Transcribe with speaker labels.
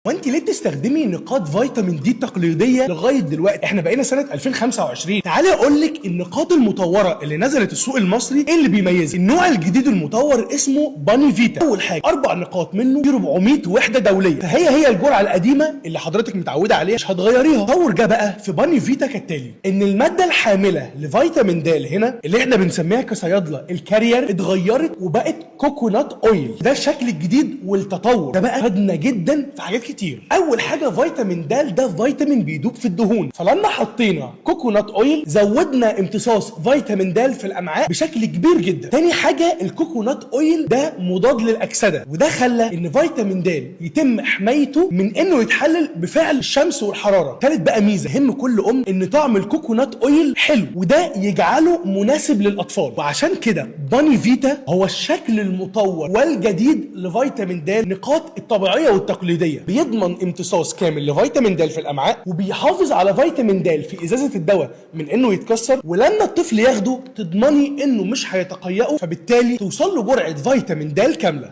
Speaker 1: وانت ليه بتستخدمي نقاط فيتامين دي التقليديه لغايه دلوقتي؟ احنا بقينا سنه 2025. تعالي اقول لك النقاط المطوره اللي نزلت السوق المصري ايه اللي بيميزها. النوع الجديد المطور اسمه باني فيتا. اول حاجه 4 نقاط منه في 400 وحده دوليه، فهي الجرعه القديمه اللي حضرتك متعوده عليها مش هتغيريها. التطور جه بقى في باني فيتا كالتالي: ان الماده الحامله لفيتامين د هنا اللي احنا بنسميها كصيادله الكارير اتغيرت وبقت كوكونات اويل. ده الشكل الجديد والتطور ده بقى فادنا جدا في حاجات كتير. اول حاجه فيتامين د ده فيتامين بيدوب في الدهون، فلما حطينا كوكونات اويل زودنا امتصاص فيتامين د في الامعاء بشكل كبير جدا. تاني حاجه الكوكونات اويل ده مضاد للاكسده، وده خلى ان فيتامين د يتم حمايته من انه يتحلل بفعل الشمس والحراره. تالت بقى ميزه يهم كل ان طعم الكوكونات اويل حلو، وده يجعله مناسب للاطفال. وعشان كده باني فيتا هو الشكل المطور والجديد لفيتامين د النقاط الطبيعيه والتقليديه. بيضمن امتصاص كامل لفيتامين د في الامعاء، وبيحافظ على فيتامين د في ازازه الدواء من انه يتكسر، ولما الطفل ياخده تضمني انه مش هيتقيأه، فبالتالي توصل له جرعه فيتامين د كامله.